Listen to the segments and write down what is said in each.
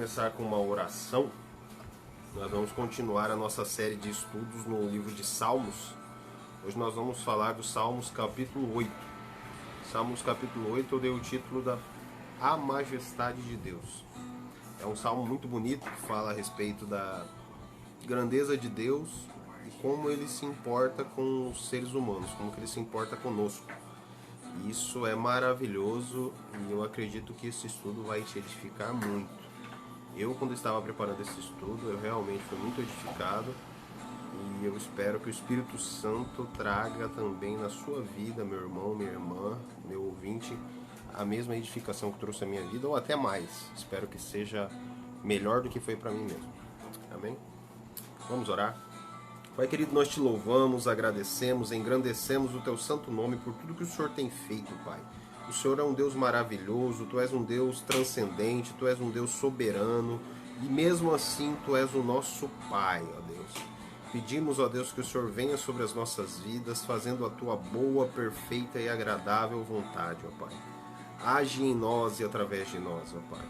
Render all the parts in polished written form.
começar com uma oração. Nós vamos continuar a nossa série de estudos no livro de Salmos. Hoje nós vamos falar do Salmos capítulo 8. Salmos capítulo 8 eu dei o título da A Majestade de Deus. É um salmo muito bonito que fala a respeito da grandeza de Deus e como ele se importa com os seres humanos, como que ele se importa conosco. Isso é maravilhoso e eu acredito que esse estudo vai te edificar muito. Eu, quando estava preparando esse estudo, eu realmente fui muito edificado e eu espero que o Espírito Santo traga também na sua vida, meu irmão, minha irmã, meu ouvinte, a mesma edificação que trouxe a minha vida ou até mais. Espero que seja melhor do que foi para mim mesmo. Amém? Vamos orar? Pai querido, nós te louvamos, agradecemos, engrandecemos o teu santo nome por tudo que o Senhor tem feito, Pai. O Senhor é um Deus maravilhoso, tu és um Deus transcendente, tu és um Deus soberano e mesmo assim tu és o nosso Pai, ó Deus. Pedimos, ó Deus, que o Senhor venha sobre as nossas vidas, fazendo a tua boa, perfeita e agradável vontade, ó Pai. Age em nós e através de nós, ó Pai.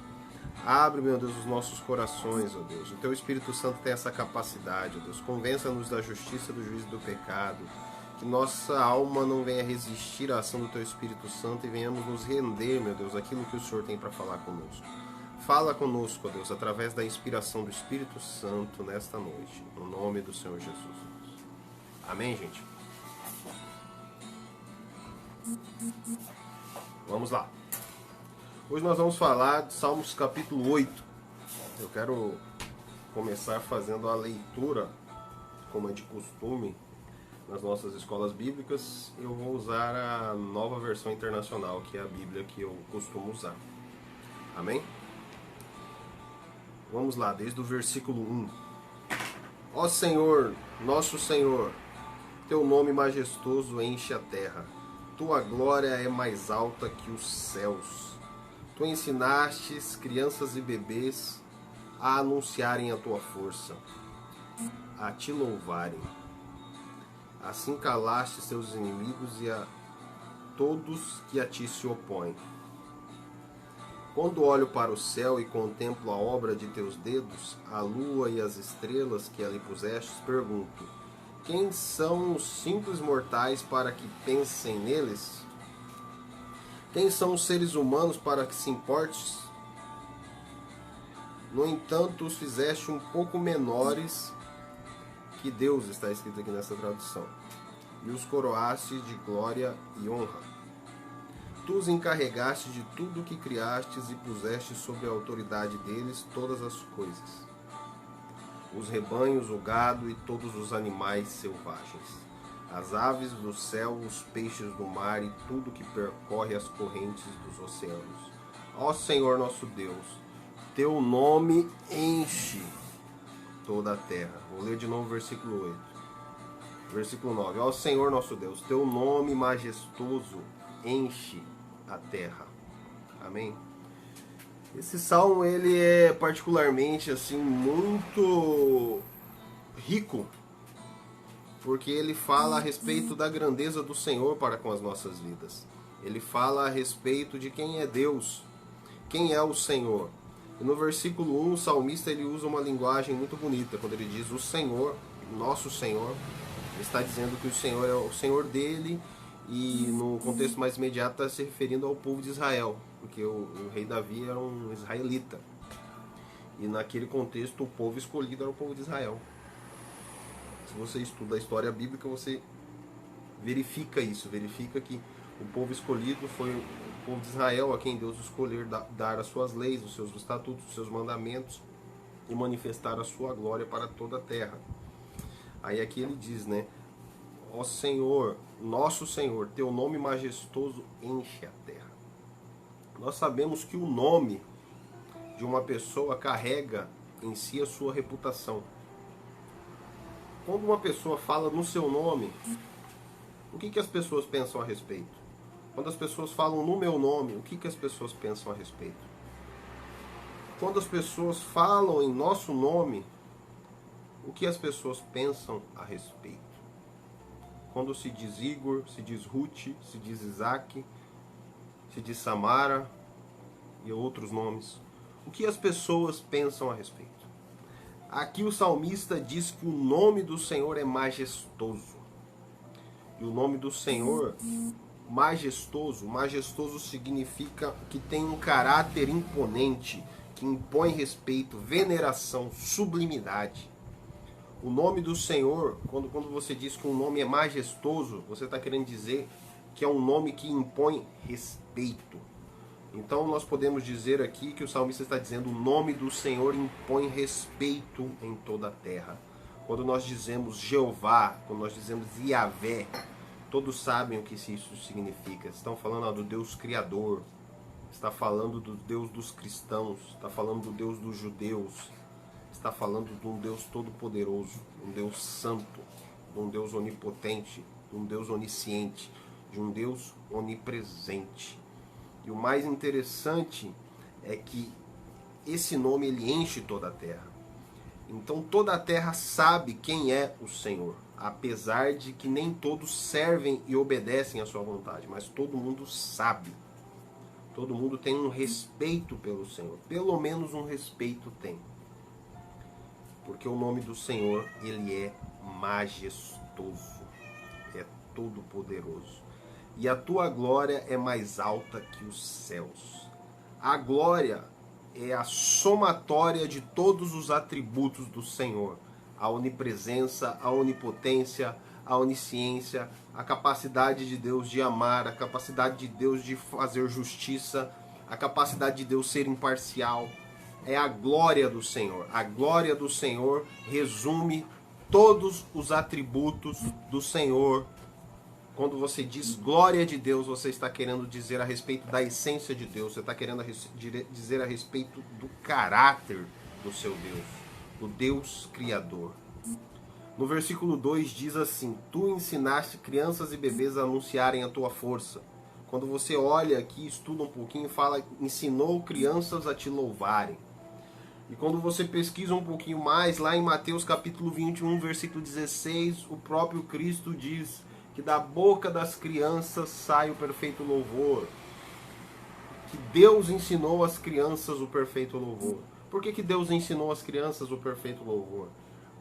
Abre, meu Deus, os nossos corações, ó Deus. O teu Espírito Santo tem essa capacidade, ó Deus. Convença-nos da justiça, do juízo e do pecado. Que nossa alma não venha resistir à ação do teu Espírito Santo e venhamos nos render, meu Deus, aquilo que o Senhor tem para falar conosco. Fala conosco, ó Deus, através da inspiração do Espírito Santo nesta noite. No nome do Senhor Jesus. Amém, gente? Vamos lá. Hoje nós vamos falar de Salmos capítulo 8. Eu quero começar fazendo a leitura, como é de costume, nas nossas escolas bíblicas. Eu vou usar a nova versão internacional, que é a Bíblia que eu costumo usar. Amém? Vamos lá, desde o versículo 1. Ó Senhor, nosso Senhor, teu nome majestoso enche a terra. Tua glória é mais alta que os céus. Tu ensinastes crianças e bebês a anunciarem a tua força, a te louvarem. Assim calaste seus inimigos e a todos que a ti se opõem. Quando olho para o céu e contemplo a obra de teus dedos, a lua e as estrelas que ali pusestes, pergunto: quem são os simples mortais para que pensem neles? Quem são os seres humanos para que se importes? No entanto, os fizeste um pouco menores que Deus, está escrito aqui nessa tradução, e os coroaste de glória e honra. Tu os encarregaste de tudo o que criastes e puseste sob a autoridade deles todas as coisas, os rebanhos, o gado e todos os animais selvagens, as aves do céu, os peixes do mar e tudo que percorre as correntes dos oceanos. Ó Senhor nosso Deus, teu nome enche toda a terra. Vou ler de novo o versículo 8. Versículo 9. Ó Senhor nosso Deus, teu nome majestoso enche a terra. Amém? Esse salmo, ele é particularmente assim muito rico, porque ele fala a respeito da grandeza do Senhor para com as nossas vidas. Ele fala a respeito de quem é Deus, quem é o Senhor. E no versículo 1, o salmista ele usa uma linguagem muito bonita, quando ele diz o Senhor, nosso Senhor. Ele está dizendo que o Senhor é o Senhor dele, e no contexto mais imediato está se referindo ao povo de Israel, porque o rei Davi era um israelita. E naquele contexto o povo escolhido era o povo de Israel. Se você estuda a história bíblica, você verifica isso, verifica que o povo escolhido foi o povo de Israel, a quem Deus escolher dar as suas leis, os seus estatutos, os seus mandamentos e manifestar a sua glória para toda a terra. Aí aqui ele diz, né? Ó Senhor, nosso Senhor, teu nome majestoso enche a terra. Nós sabemos que o nome de uma pessoa carrega em si a sua reputação. Quando uma pessoa fala no seu nome, o que as pessoas pensam a respeito? Quando as pessoas falam no meu nome, o que as pessoas pensam a respeito? Quando as pessoas falam em nosso nome, o que as pessoas pensam a respeito? Quando se diz Igor, se diz Ruth, se diz Isaac, se diz Samara e outros nomes, O que as pessoas pensam a respeito? Aqui o salmista diz que o nome do Senhor é majestoso. E o nome do Senhor, majestoso, majestoso significa que tem um caráter imponente, que impõe respeito, veneração, sublimidade. O nome do Senhor, quando você diz que um nome é majestoso, você está querendo dizer que é um nome que impõe respeito. Então nós podemos dizer aqui que o salmista está dizendo: o nome do Senhor impõe respeito em toda a terra. Quando nós dizemos Jeová, quando nós dizemos Yahvé, todos sabem o que isso significa. Estão falando do Deus Criador, está falando do Deus dos cristãos, está falando do Deus dos judeus, está falando de um Deus todo-poderoso, um Deus santo, de um Deus onipotente, de um Deus onisciente, de um Deus onipresente. E o mais interessante é que esse nome ele enche toda a terra. Então toda a terra sabe quem é o Senhor, apesar de que nem todos servem e obedecem à sua vontade, mas todo mundo sabe. Todo mundo tem um respeito pelo Senhor, pelo menos um respeito tem. Porque o nome do Senhor, ele é majestoso, é todo-poderoso. E a tua glória é mais alta que os céus. A glória é a somatória de todos os atributos do Senhor. A onipresença, a onipotência, a onisciência, a capacidade de Deus de amar, a capacidade de Deus de fazer justiça, a capacidade de Deus ser imparcial. É a glória do Senhor. A glória do Senhor resume todos os atributos do Senhor. Quando você diz glória de Deus, você está querendo dizer a respeito da essência de Deus. Você está querendo dizer a respeito do caráter do seu Deus, do Deus Criador. No versículo 2 diz assim: tu ensinaste crianças e bebês a anunciarem a tua força. Quando você olha aqui, estuda um pouquinho, fala, ensinou crianças a te louvarem. E quando você pesquisa um pouquinho mais, lá em Mateus capítulo 21, versículo 16, o próprio Cristo diz que da boca das crianças sai o perfeito louvor. Que Deus ensinou às crianças o perfeito louvor. Por que Deus ensinou às crianças o perfeito louvor?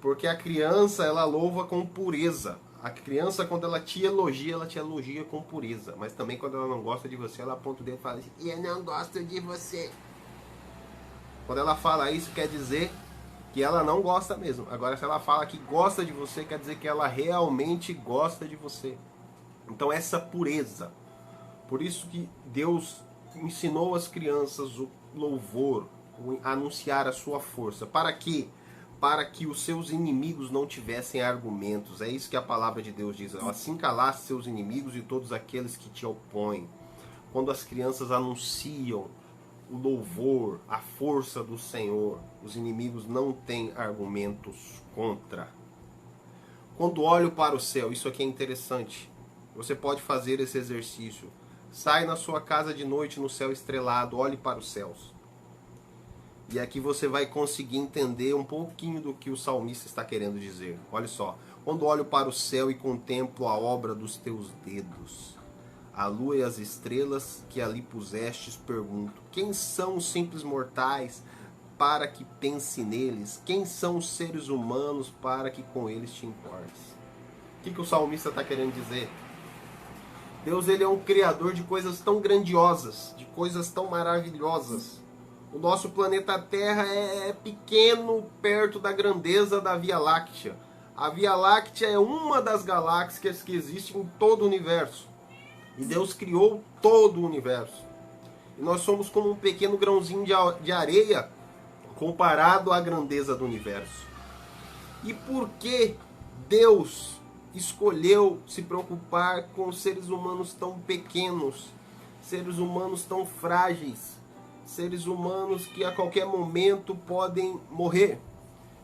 Porque a criança, ela louva com pureza. A criança, quando ela te elogia com pureza. Mas também quando ela não gosta de você, ela aponta o dedo e fala assim: eu não gosto de você. Quando ela fala isso, quer dizer que ela não gosta mesmo. Agora, se ela fala que gosta de você, quer dizer que ela realmente gosta de você. Então, essa pureza. Por isso que Deus ensinou às crianças o louvor, a anunciar a sua força. Para quê? Para que os seus inimigos não tivessem argumentos. É isso que a palavra de Deus diz. Assim calaste seus inimigos e todos aqueles que te opõem. Quando as crianças anunciam o louvor, a força do Senhor, os inimigos não têm argumentos contra. Quando olho para o céu, isso aqui é interessante. Você pode fazer esse exercício. Sai na sua casa de noite no céu estrelado, olhe para os céus. E aqui você vai conseguir entender um pouquinho do que o salmista está querendo dizer. Olha só. Quando olho para o céu e contemplo a obra dos teus dedos, a lua e as estrelas que ali pusestes, pergunto: quem são os simples mortais para que pense neles? Quem são os seres humanos para que com eles te importes? O que o salmista está querendo dizer? Deus, ele é um criador de coisas tão grandiosas, de coisas tão maravilhosas. O nosso planeta Terra é pequeno perto da grandeza da Via Láctea. A Via Láctea é uma das galáxias que existe em todo o universo. E Deus criou todo o universo. E nós somos como um pequeno grãozinho de areia comparado à grandeza do universo. E por que Deus escolheu se preocupar com seres humanos tão pequenos, seres humanos tão frágeis, seres humanos que a qualquer momento podem morrer,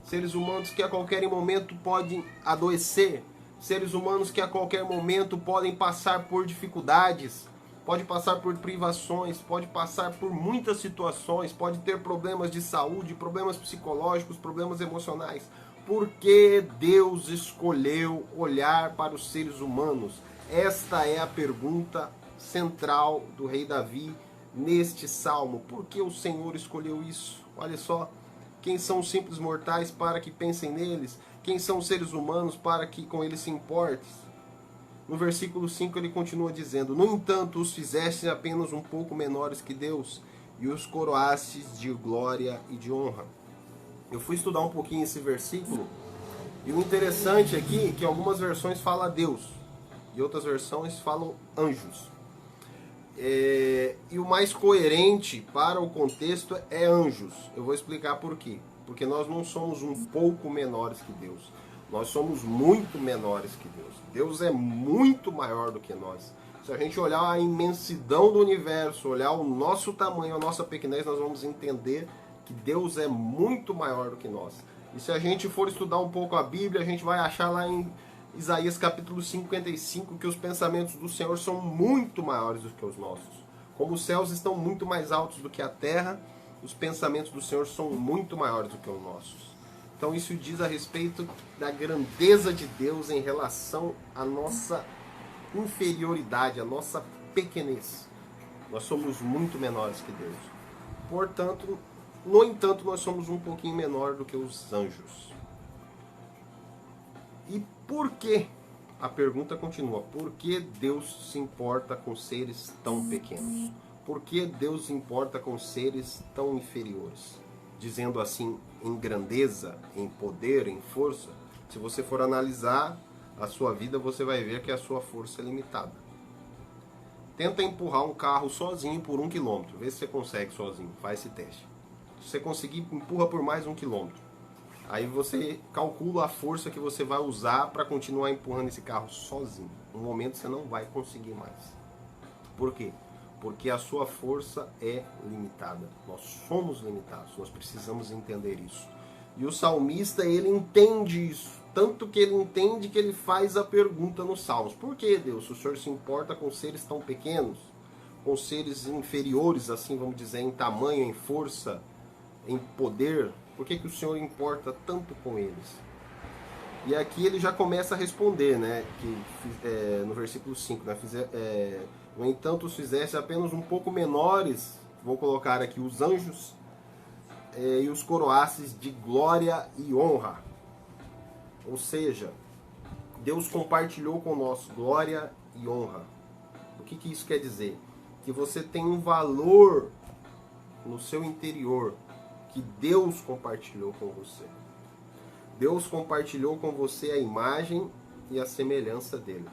seres humanos que a qualquer momento podem adoecer, seres humanos que a qualquer momento podem passar por dificuldades, pode passar por privações, pode passar por muitas situações, pode ter problemas de saúde, problemas psicológicos, problemas emocionais. Por que Deus escolheu olhar para os seres humanos? Esta é a pergunta central do rei Davi neste salmo? Por que o Senhor escolheu isso? Olha só, quem são os simples mortais para que pensem neles? Quem são os seres humanos para que com eles se importes? No versículo 5 ele continua dizendo: no entanto, os fizeste apenas um pouco menores que Deus, e os coroastes de glória e de honra. Eu fui estudar um pouquinho esse versículo, e o interessante aqui é que algumas versões falam Deus, e outras versões falam anjos. E o mais coerente para o contexto é anjos. Eu vou explicar por quê. Porque nós não somos um pouco menores que Deus. Nós somos muito menores que Deus. Deus é muito maior do que nós. Se a gente olhar a imensidão do universo, olhar o nosso tamanho, a nossa pequenez, nós vamos entender que Deus é muito maior do que nós. E se a gente for estudar um pouco a Bíblia, a gente vai achar lá em Isaías capítulo 55 que os pensamentos do Senhor são muito maiores do que os nossos. Como os céus estão muito mais altos do que a terra, os pensamentos do Senhor são muito maiores do que os nossos. Então isso diz a respeito da grandeza de Deus em relação à nossa inferioridade, à nossa pequenez. Nós somos muito menores que Deus. Portanto, no entanto, nós somos um pouquinho menor do que os anjos. E por que? A pergunta continua. Por que Deus se importa com seres tão pequenos? Por que Deus se importa com seres tão inferiores? Dizendo assim, em grandeza, em poder, em força. Se você for analisar a sua vida, você vai ver que a sua força é limitada. Tenta empurrar um carro sozinho por 1 quilômetro. Vê se você consegue sozinho. Faz esse teste. Se você conseguir, empurra por mais 1 quilômetro. Aí você calcula a força que você vai usar para continuar empurrando esse carro sozinho. No momento você não vai conseguir mais. Por quê? Porque a sua força é limitada. Nós somos limitados. Nós precisamos entender isso. E o salmista, ele entende isso. Tanto que ele entende que ele faz a pergunta nos Salmos. Por que, Deus, o Senhor se importa com seres tão pequenos? Com seres inferiores, assim vamos dizer, em tamanho, em força, em poder? Por que o Senhor importa tanto com eles? E aqui ele já começa a responder, né? Que, no versículo 5, né? No entanto, os fizeste apenas um pouco menores, vou colocar aqui os anjos, e os coroastes de glória e honra. Ou seja, Deus compartilhou conosco glória e honra. O que isso quer dizer? Que você tem um valor no seu interior que Deus compartilhou com você. Deus compartilhou com você a imagem e a semelhança dele.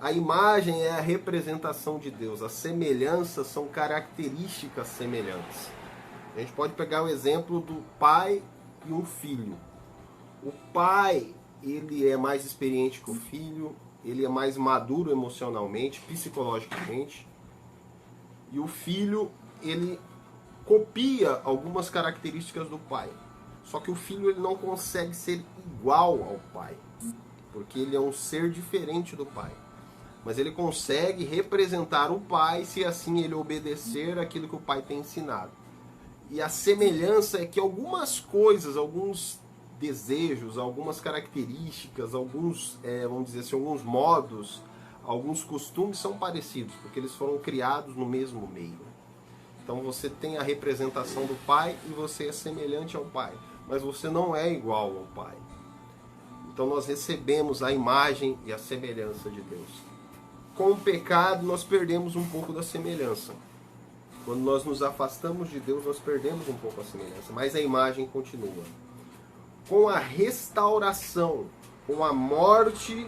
A imagem é a representação de Deus. As semelhanças são características semelhantes. A gente pode pegar o exemplo do pai e um filho. O pai, ele é mais experiente que o filho, ele é mais maduro emocionalmente, psicologicamente. E o filho, ele copia algumas características do pai. Só que o filho, ele não consegue ser igual ao pai, porque ele é um ser diferente do pai. Mas ele consegue representar o pai se assim ele obedecer aquilo que o pai tem ensinado. E a semelhança é que algumas coisas, alguns desejos, algumas características, alguns, vamos dizer assim, alguns modos, alguns costumes são parecidos, porque eles foram criados no mesmo meio. Então você tem a representação do pai e você é semelhante ao pai, mas você não é igual ao pai. Então nós recebemos a imagem e a semelhança de Deus. Com o pecado nós perdemos um pouco da semelhança. Quando nós nos afastamos de Deus, nós perdemos um pouco a semelhança, mas a imagem continua. Com a restauração, com a morte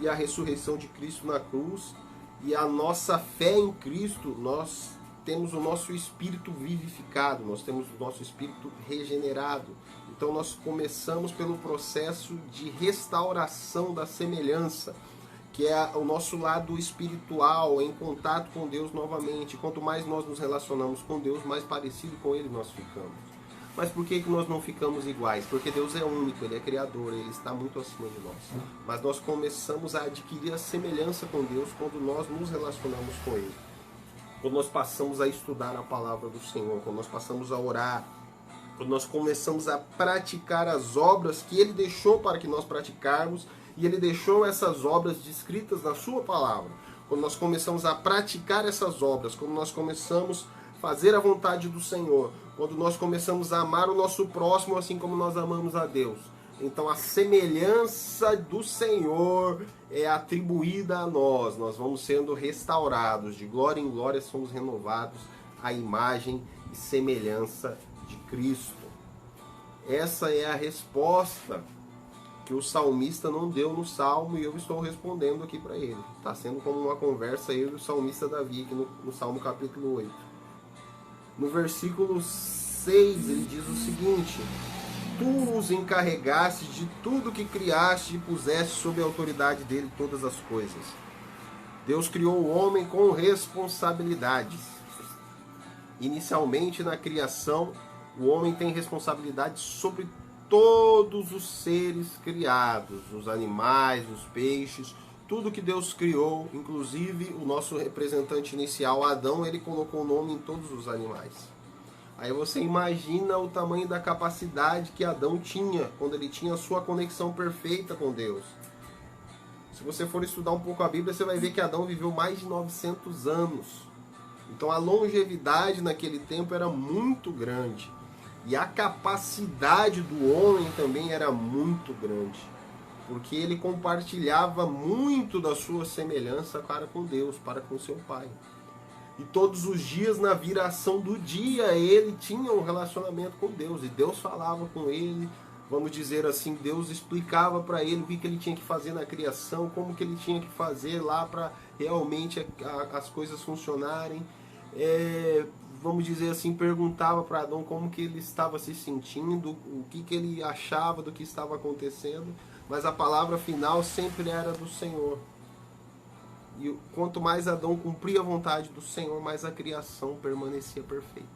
e a ressurreição de Cristo na cruz e a nossa fé em Cristo, nós temos o nosso espírito vivificado, nós temos o nosso espírito regenerado. Então nós começamos pelo processo de restauração da semelhança, que é o nosso lado espiritual, em contato com Deus novamente. Quanto mais nós nos relacionamos com Deus, mais parecido com Ele nós ficamos. Mas por que nós não ficamos iguais? Porque Deus é único, Ele é criador, Ele está muito acima de nós. Mas nós começamos a adquirir a semelhança com Deus quando nós nos relacionamos com Ele. Quando nós passamos a estudar a palavra do Senhor, quando nós passamos a orar, quando nós começamos a praticar as obras que Ele deixou para que nós praticarmos, e Ele deixou essas obras descritas na sua palavra. quando nós começamos a praticar essas obras, quando nós começamos a fazer a vontade do Senhor, quando nós começamos a amar o nosso próximo assim como nós amamos a Deus, então a semelhança do Senhor é atribuída a nós. Nós vamos sendo restaurados, de glória em glória somos renovados à imagem e semelhança de Cristo. Essa é a resposta que o salmista não deu no Salmo e eu estou respondendo aqui para ele. Está sendo como uma conversa eu e o salmista Davi aqui no Salmo capítulo 8. No versículo 6 ele diz o seguinte: Tu os encarregaste de tudo que criaste e puseste sob a autoridade dele todas as coisas. Deus criou o homem com responsabilidades. Inicialmente na criação, o homem tem responsabilidade sobre todos os seres criados, os animais, os peixes, tudo que Deus criou, inclusive o nosso representante inicial, Adão, ele colocou o nome em todos os animais. Aí você imagina o tamanho da capacidade que Adão tinha, quando ele tinha a sua conexão perfeita com Deus. Se você for estudar um pouco a Bíblia, você vai ver que Adão viveu mais de 900 anos. Então a longevidade naquele tempo era muito grande. E a capacidade do homem também era muito grande. Porque ele compartilhava muito da sua semelhança para com Deus, para com seu Pai. E todos os dias, na viração do dia, ele tinha um relacionamento com Deus. E Deus falava com ele, vamos dizer assim, Deus explicava para ele o que ele tinha que fazer na criação, como que ele tinha que fazer lá para realmente as coisas funcionarem. Vamos dizer assim, perguntava para Adão como que ele estava se sentindo, o que ele achava do que estava acontecendo. Mas a palavra final sempre era do Senhor. E quanto mais Adão cumpria a vontade do Senhor, mais a criação permanecia perfeita.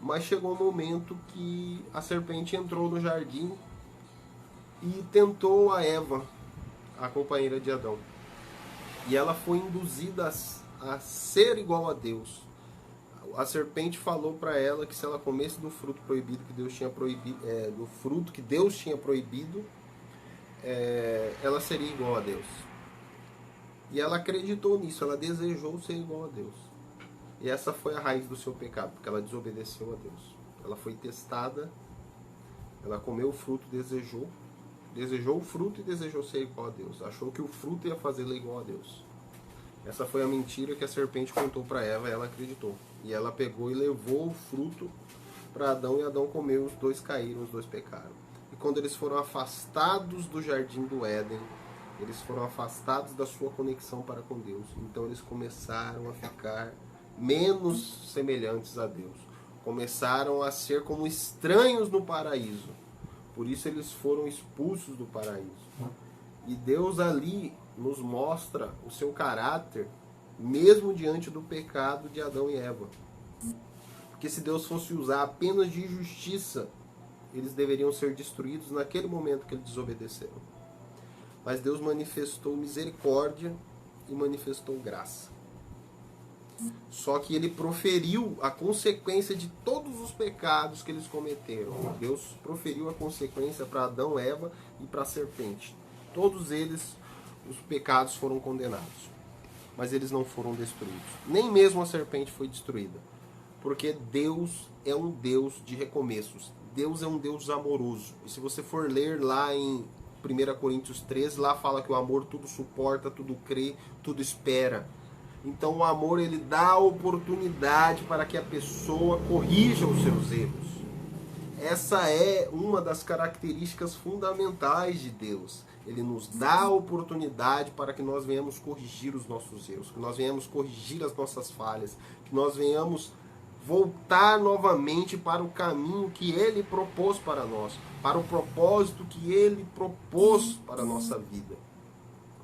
Mas chegou um momento que a serpente entrou no jardim e tentou a Eva, a companheira de Adão. E ela foi induzida a ser igual a Deus. A serpente falou para ela que se ela comesse do fruto proibido que Deus tinha proibido, do fruto que Deus tinha proibido, ela seria igual a Deus. E ela acreditou nisso, ela desejou ser igual a Deus. E essa foi a raiz do seu pecado, porque ela desobedeceu a Deus. Ela foi testada, ela comeu o fruto, desejou o fruto e desejou ser igual a Deus. Achou que o fruto ia fazê-la igual a Deus. Essa foi a mentira que a serpente contou para Eva e ela acreditou. E ela pegou e levou o fruto para Adão e Adão comeu, os dois caíram, os dois pecaram. E quando eles foram afastados do jardim do Éden, eles foram afastados da sua conexão para com Deus. Então eles começaram a ficar menos semelhantes a Deus. Começaram a ser como estranhos no paraíso. Por isso eles foram expulsos do paraíso. E Deus ali nos mostra o seu caráter, mesmo diante do pecado de Adão e Eva. Porque se Deus fosse usar apenas de justiça, eles deveriam ser destruídos naquele momento que eles desobedeceram. Mas Deus manifestou misericórdia e manifestou graça. Só que ele proferiu a consequência de todos os pecados que eles cometeram. Deus proferiu a consequência para Adão, Eva e para a serpente. Todos eles, os pecados foram condenados. Mas eles não foram destruídos. Nem mesmo a serpente foi destruída. Porque Deus é um Deus de recomeços. Deus é um Deus amoroso. E se você for ler lá em 1 Coríntios 13, lá fala que o amor tudo suporta, tudo crê, tudo espera. Então o amor, ele dá oportunidade para que a pessoa corrija os seus erros. Essa é uma das características fundamentais de Deus. Ele nos dá a oportunidade para que nós venhamos corrigir os nossos erros, que nós venhamos corrigir as nossas falhas, que nós venhamos voltar novamente para o caminho que Ele propôs para nós, para o propósito que Ele propôs para a nossa vida.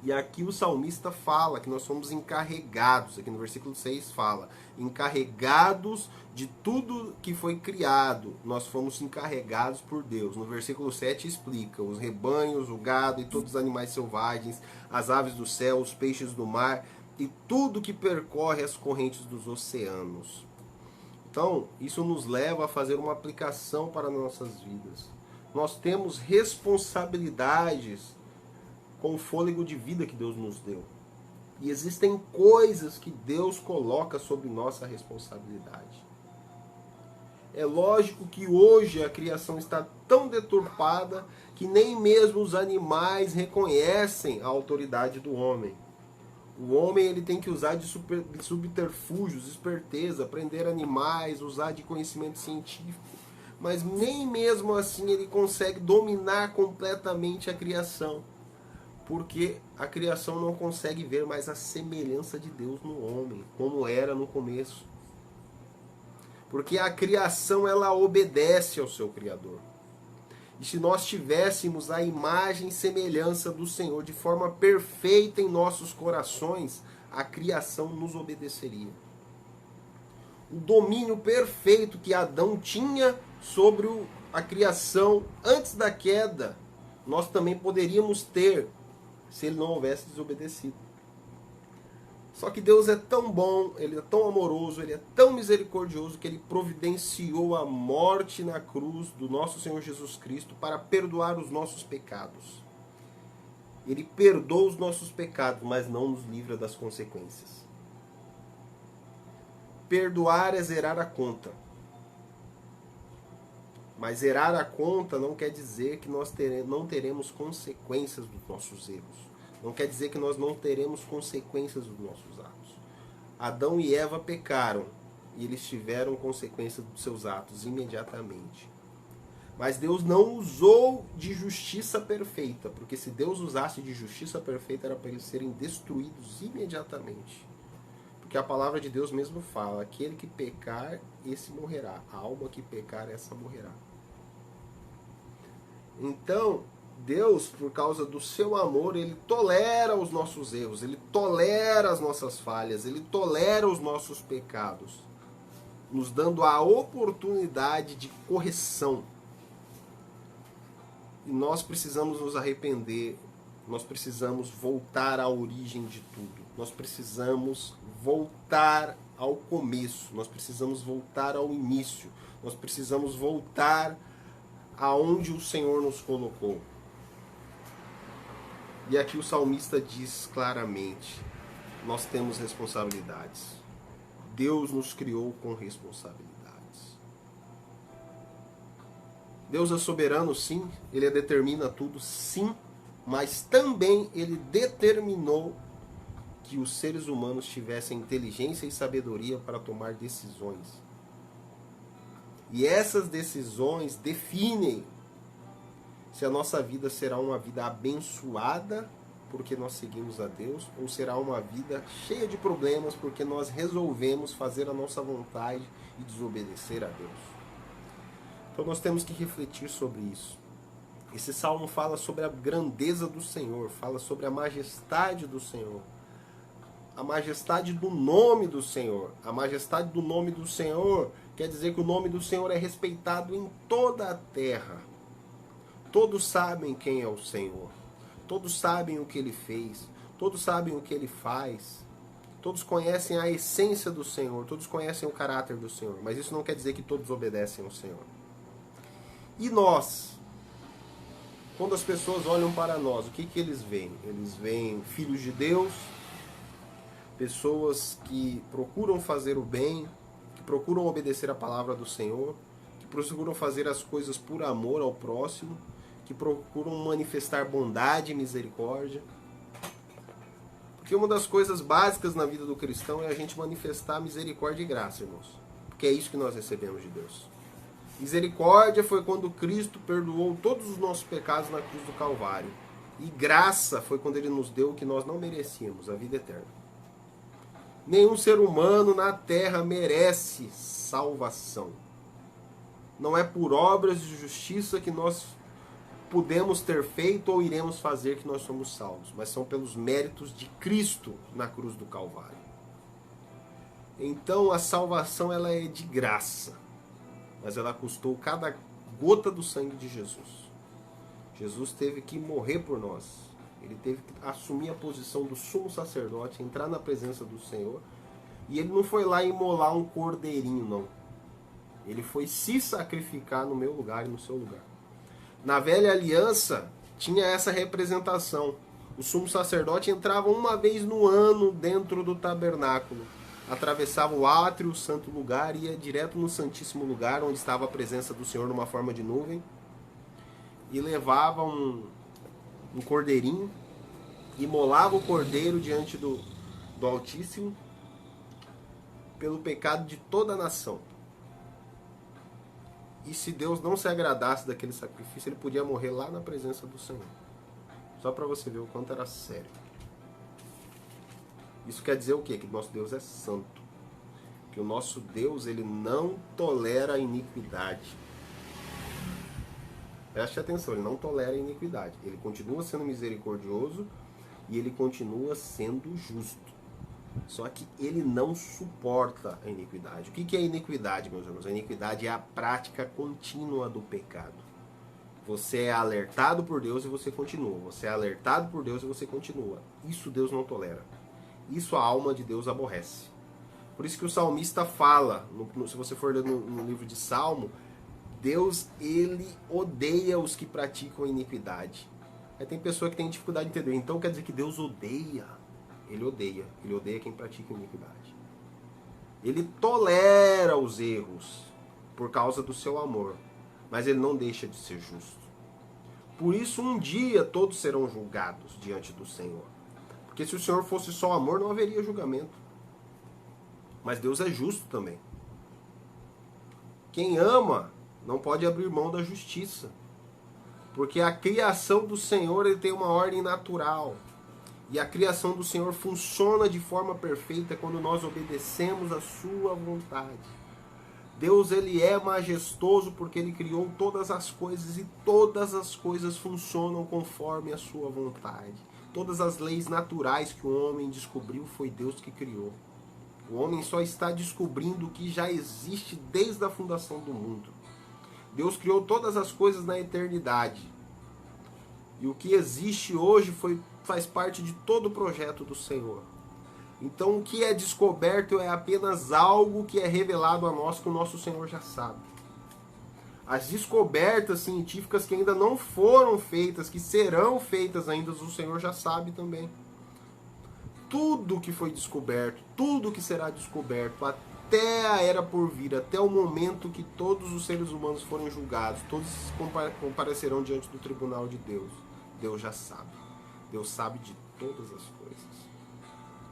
E aqui o salmista fala que nós somos encarregados, aqui no versículo 6 fala, encarregados de tudo que foi criado, nós fomos encarregados por Deus. No versículo 7 explica, os rebanhos, o gado e todos os animais selvagens, as aves do céu, os peixes do mar e tudo que percorre as correntes dos oceanos. Então, isso nos leva a fazer uma aplicação para nossas vidas. Nós temos responsabilidades com o fôlego de vida que Deus nos deu. E existem coisas que Deus coloca sob nossa responsabilidade. É lógico que hoje a criação está tão deturpada que nem mesmo os animais reconhecem a autoridade do homem. O homem ele tem que usar de subterfúgios, esperteza, prender animais, usar de conhecimento científico. Mas nem mesmo assim ele consegue dominar completamente a criação. Porque a criação não consegue ver mais a semelhança de Deus no homem, como era no começo. Porque a criação ela obedece ao seu Criador. E se nós tivéssemos a imagem e semelhança do Senhor de forma perfeita em nossos corações, a criação nos obedeceria. O domínio perfeito que Adão tinha sobre a criação antes da queda, nós também poderíamos ter se ele não houvesse desobedecido. Só que Deus é tão bom, Ele é tão amoroso, Ele é tão misericordioso que Ele providenciou a morte na cruz do nosso Senhor Jesus Cristo para perdoar os nossos pecados. Ele perdoa os nossos pecados, mas não nos livra das consequências. Perdoar é zerar a conta. Mas zerar a conta não quer dizer que nós não teremos consequências dos nossos erros. Não quer dizer que nós não teremos consequências dos nossos atos. Adão e Eva pecaram e eles tiveram consequências dos seus atos imediatamente. Mas Deus não usou de justiça perfeita, porque se Deus usasse de justiça perfeita era para eles serem destruídos imediatamente. Porque a palavra de Deus mesmo fala, aquele que pecar, esse morrerá. A alma que pecar, essa morrerá. Então, Deus, por causa do seu amor, Ele tolera os nossos erros, Ele tolera as nossas falhas, Ele tolera os nossos pecados, nos dando a oportunidade de correção. E nós precisamos nos arrepender, nós precisamos voltar à origem de tudo, nós precisamos voltar ao começo, nós precisamos voltar ao início, nós precisamos voltar aonde o Senhor nos colocou. E aqui o salmista diz claramente, nós temos responsabilidades. Deus nos criou com responsabilidades. Deus é soberano, sim, Ele determina tudo, sim, mas também Ele determinou que os seres humanos tivessem inteligência e sabedoria para tomar decisões. E essas decisões definem se a nossa vida será uma vida abençoada porque nós seguimos a Deus, ou será uma vida cheia de problemas porque nós resolvemos fazer a nossa vontade e desobedecer a Deus. Então nós temos que refletir sobre isso. Esse salmo fala sobre a grandeza do Senhor, fala sobre a majestade do Senhor, a majestade do nome do Senhor. A majestade do nome do Senhor quer dizer que o nome do Senhor é respeitado em toda a terra. Todos sabem quem é o Senhor. Todos sabem o que Ele fez. Todos sabem o que Ele faz. Todos conhecem a essência do Senhor. Todos conhecem o caráter do Senhor. Mas isso não quer dizer que todos obedecem ao Senhor. E nós? Quando as pessoas olham para nós, o que eles veem? Eles veem filhos de Deus, pessoas que procuram fazer o bem, que procuram obedecer a palavra do Senhor, que procuram fazer as coisas por amor ao próximo, que procuram manifestar bondade e misericórdia. Porque uma das coisas básicas na vida do cristão é a gente manifestar misericórdia e graça, irmãos. Porque é isso que nós recebemos de Deus. Misericórdia foi quando Cristo perdoou todos os nossos pecados na cruz do Calvário. E graça foi quando Ele nos deu o que nós não merecíamos, a vida eterna. Nenhum ser humano na terra merece salvação. Não é por obras de justiça que nós podemos ter feito ou iremos fazer que nós somos salvos, mas são pelos méritos de Cristo na cruz do Calvário. Então a salvação ela é de graça, mas ela custou cada gota do sangue de Jesus. Jesus teve que morrer por nós. Ele teve que assumir a posição do sumo sacerdote, entrar na presença do Senhor. E ele não foi lá imolar um cordeirinho, não. Ele foi se sacrificar no meu lugar e no seu lugar. Na velha aliança, tinha essa representação. O sumo sacerdote entrava uma vez no ano dentro do tabernáculo, atravessava o átrio, o santo lugar, e ia direto no santíssimo lugar, onde estava a presença do Senhor numa forma de nuvem, e levava um cordeirinho, imolava o cordeiro diante do Altíssimo, pelo pecado de toda a nação. E se Deus não se agradasse daquele sacrifício, ele podia morrer lá na presença do Senhor. Só para você ver o quanto era sério. Isso quer dizer o quê? Que o nosso Deus é santo. Que o nosso Deus, ele não tolera a iniquidade. Preste atenção, ele não tolera a iniquidade. Ele continua sendo misericordioso e ele continua sendo justo. Só que ele não suporta a iniquidade. O que é iniquidade, meus irmãos? A iniquidade é a prática contínua do pecado. Você é alertado por Deus e você continua. Você é alertado por Deus e você continua. Isso Deus não tolera. Isso a alma de Deus aborrece. Por isso que o salmista fala, se você for ler no livro de Salmo, Deus, ele odeia os que praticam a iniquidade. Aí tem pessoa que tem dificuldade de entender. Então quer dizer que Deus odeia. Ele odeia quem pratica iniquidade. Ele tolera os erros por causa do seu amor, mas ele não deixa de ser justo. Por isso um dia todos serão julgados diante do Senhor. Porque se o Senhor fosse só amor, não haveria julgamento. Mas Deus é justo também. Quem ama não pode abrir mão da justiça. Porque a criação do Senhor, ele tem uma ordem natural. E a criação do Senhor funciona de forma perfeita quando nós obedecemos a sua vontade. Deus, ele é majestoso porque ele criou todas as coisas e todas as coisas funcionam conforme a sua vontade. Todas as leis naturais que o homem descobriu foi Deus que criou. O homem só está descobrindo o que já existe desde a fundação do mundo. Deus criou todas as coisas na eternidade. E o que existe hoje faz parte de todo o projeto do Senhor. Então o que é descoberto é apenas algo que é revelado a nós que o nosso Senhor já sabe. As descobertas científicas que ainda não foram feitas, que serão feitas ainda, o Senhor já sabe também. Tudo que foi descoberto, tudo que será descoberto, até a era por vir, até o momento que todos os seres humanos forem julgados, todos comparecerão diante do tribunal de Deus. Deus já sabe. Deus sabe de todas as coisas.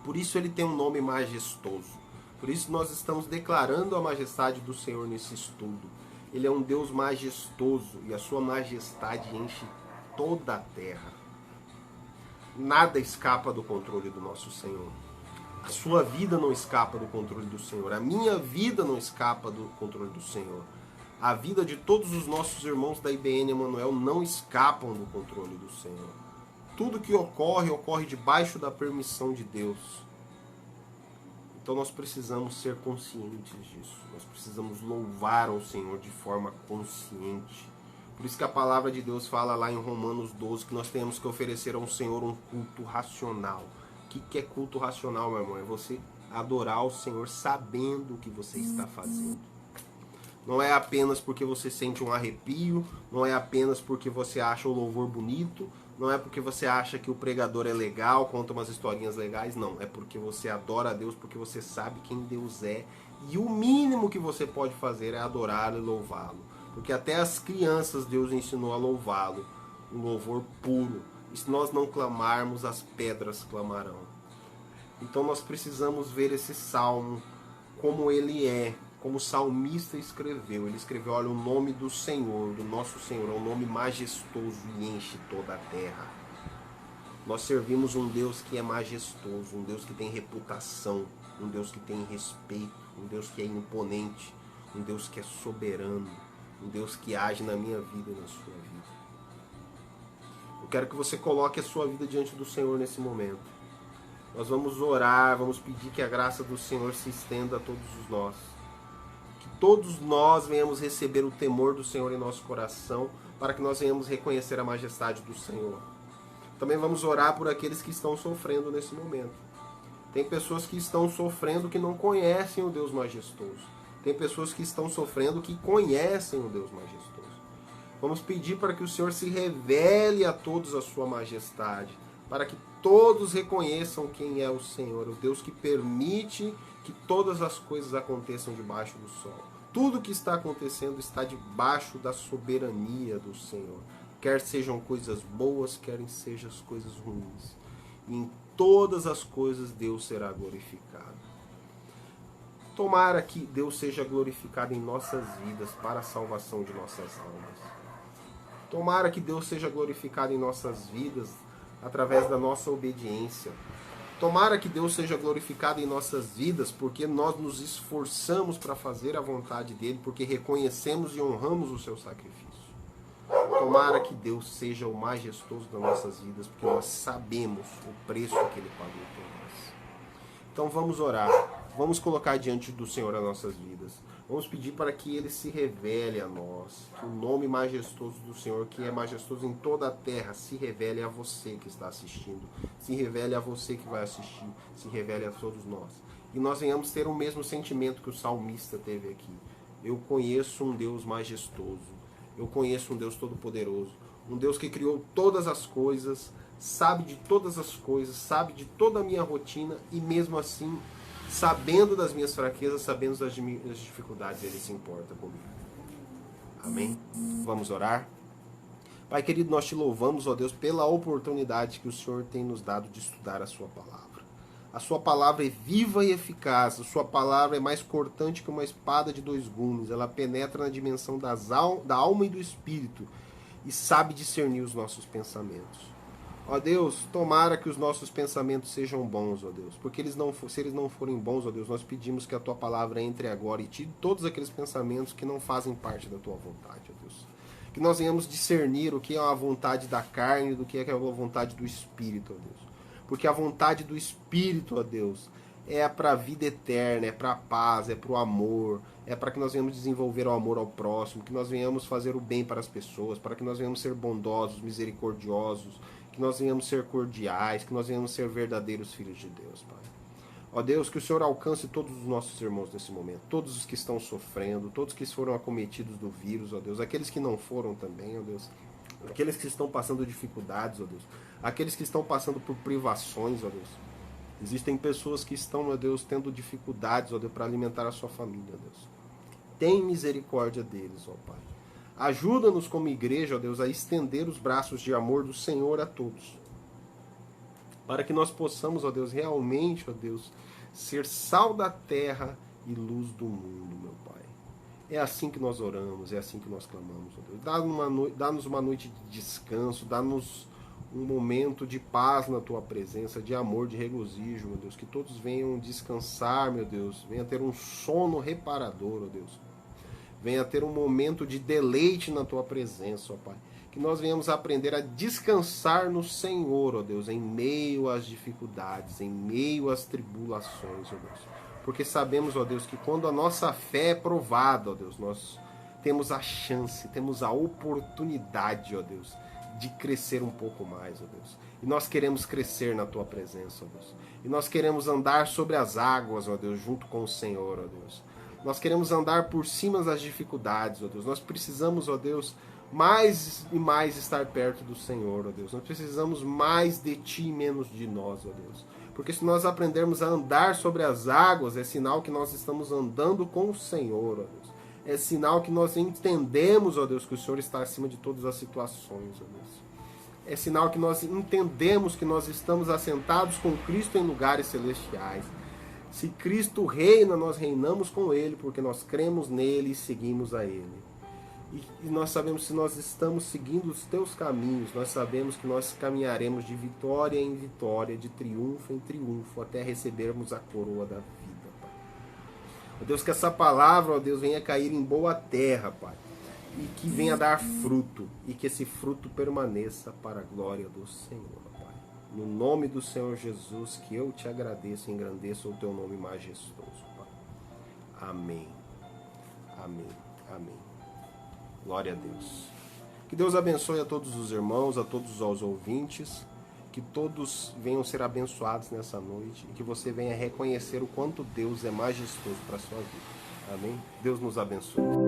Por isso ele tem um nome majestoso. Por isso nós estamos declarando a majestade do Senhor nesse estudo. Ele é um Deus majestoso e a sua majestade enche toda a terra. Nada escapa do controle do nosso Senhor. A sua vida não escapa do controle do Senhor. A minha vida não escapa do controle do Senhor. A vida de todos os nossos irmãos da IBN Emanuel não escapam do controle do Senhor. Tudo que ocorre, ocorre debaixo da permissão de Deus. Então nós precisamos ser conscientes disso. Nós precisamos louvar ao Senhor de forma consciente. Por isso que a palavra de Deus fala lá em Romanos 12 que nós temos que oferecer ao Senhor um culto racional. O que é culto racional, meu irmão? É você adorar o Senhor sabendo o que você está fazendo. Não é apenas porque você sente um arrepio, não é apenas porque você acha o louvor bonito, não é porque você acha que o pregador é legal, conta umas historinhas legais, não. É porque você adora a Deus, porque você sabe quem Deus é. E o mínimo que você pode fazer é adorá-lo e louvá-lo. Porque até as crianças Deus ensinou a louvá-lo, um louvor puro. E se nós não clamarmos, as pedras clamarão. Então nós precisamos ver esse salmo como ele é, como o salmista escreveu. Ele escreveu, olha, o nome do Senhor, do nosso Senhor, é um nome majestoso e enche toda a terra. Nós servimos um Deus que é majestoso, um Deus que tem reputação, um Deus que tem respeito, um Deus que é imponente, um Deus que é soberano, um Deus que age na minha vida e na sua vida. Eu quero que você coloque a sua vida diante do Senhor nesse momento. Nós vamos orar, vamos pedir que a graça do Senhor se estenda a todos nós. Que todos nós venhamos receber o temor do Senhor em nosso coração, para que nós venhamos reconhecer a majestade do Senhor. Também vamos orar por aqueles que estão sofrendo nesse momento. Tem pessoas que estão sofrendo que não conhecem o Deus majestoso. Tem pessoas que estão sofrendo que conhecem o Deus majestoso. Vamos pedir para que o Senhor se revele a todos a sua majestade, para que todos reconheçam quem é o Senhor, o Deus que permite que todas as coisas aconteçam debaixo do sol. Tudo que está acontecendo está debaixo da soberania do Senhor. Quer sejam coisas boas, querem sejam as coisas ruins. E em todas as coisas Deus será glorificado. Tomara que Deus seja glorificado em nossas vidas para a salvação de nossas almas. Tomara que Deus seja glorificado em nossas vidas através da nossa obediência. Tomara que Deus seja glorificado em nossas vidas porque nós nos esforçamos para fazer a vontade dele, porque reconhecemos e honramos o seu sacrifício. Tomara que Deus seja o majestoso das nossas vidas, porque nós sabemos o preço que ele pagou por nós. Então vamos orar, vamos colocar diante do Senhor as nossas vidas. Vamos pedir para que ele se revele a nós, que o nome majestoso do Senhor, que é majestoso em toda a terra, se revele a você que está assistindo, se revele a você que vai assistir, se revele a todos nós. E nós venhamos ter o mesmo sentimento que o salmista teve aqui. Eu conheço um Deus majestoso, eu conheço um Deus todo-poderoso, um Deus que criou todas as coisas, sabe de todas as coisas, sabe de toda a minha rotina e mesmo assim, sabendo das minhas fraquezas, sabendo das minhas dificuldades, ele se importa comigo. Amém? Vamos orar? Pai querido, nós te louvamos, ó Deus, pela oportunidade que o Senhor tem nos dado de estudar a sua palavra. A sua palavra é viva e eficaz, a sua palavra é mais cortante que uma espada de 2 gumes, ela penetra na dimensão da alma e do espírito e sabe discernir os nossos pensamentos. Ó Deus, tomara que os nossos pensamentos sejam bons, ó Deus, porque se eles não forem bons, ó Deus, nós pedimos que a tua palavra entre agora e tire todos aqueles pensamentos que não fazem parte da tua vontade, ó Deus. Que nós venhamos discernir o que é a vontade da carne do que é a vontade do Espírito, ó Deus. Porque a vontade do Espírito, ó Deus, é para a vida eterna, é para a paz, é para o amor, é para que nós venhamos desenvolver o amor ao próximo, que nós venhamos fazer o bem para as pessoas, para que nós venhamos ser bondosos, misericordiosos, que nós venhamos ser cordiais, que nós venhamos ser verdadeiros filhos de Deus, Pai. Ó Deus, que o Senhor alcance todos os nossos irmãos nesse momento, todos os que estão sofrendo, todos que foram acometidos do vírus, ó Deus, aqueles que não foram também, ó Deus, aqueles que estão passando dificuldades, ó Deus, aqueles que estão passando por privações, ó Deus. Existem pessoas que estão, ó Deus, tendo dificuldades, ó Deus, para alimentar a sua família, ó Deus. Tem misericórdia deles, ó Pai. Ajuda-nos como igreja, ó Deus, a estender os braços de amor do Senhor a todos. Para que nós possamos, ó Deus, realmente, ó Deus, ser sal da terra e luz do mundo, meu Pai. É assim que nós oramos, é assim que nós clamamos, ó Deus. Dá-nos uma noite de descanso, dá-nos um momento de paz na Tua presença, de amor, de regozijo, meu Deus. Que todos venham descansar, meu Deus. Venha ter um sono reparador, ó Deus. Venha ter um momento de deleite na Tua presença, ó Pai. Que nós venhamos aprender a descansar no Senhor, ó Deus, em meio às dificuldades, em meio às tribulações, ó Deus. Porque sabemos, ó Deus, que quando a nossa fé é provada, ó Deus, nós temos a chance, temos a oportunidade, ó Deus, de crescer um pouco mais, ó Deus. E nós queremos crescer na Tua presença, ó Deus. E nós queremos andar sobre as águas, ó Deus, junto com o Senhor, ó Deus. Nós queremos andar por cima das dificuldades, ó Deus. Nós precisamos, ó Deus, mais e mais estar perto do Senhor, ó Deus. Nós precisamos mais de Ti e menos de nós, ó Deus. Porque se nós aprendermos a andar sobre as águas, é sinal que nós estamos andando com o Senhor, ó Deus. É sinal que nós entendemos, ó Deus, que o Senhor está acima de todas as situações, ó Deus. É sinal que nós entendemos que nós estamos assentados com Cristo em lugares celestiais. Se Cristo reina, nós reinamos com Ele, porque nós cremos nele e seguimos a Ele. E nós sabemos que se nós estamos seguindo os Teus caminhos, nós sabemos que nós caminharemos de vitória em vitória, de triunfo em triunfo, até recebermos a coroa da vida, Pai. Ó Deus, que essa palavra, ó Deus, venha cair em boa terra, Pai. E que venha dar fruto, e que esse fruto permaneça para a glória do Senhor. No nome do Senhor Jesus, que eu te agradeço e engrandeço o Teu nome majestoso, Pai. Amém. Amém. Amém. Glória a Deus. Que Deus abençoe a todos os irmãos, a todos os ouvintes. Que todos venham ser abençoados nessa noite. E que você venha reconhecer o quanto Deus é majestoso para a sua vida. Amém. Deus nos abençoe.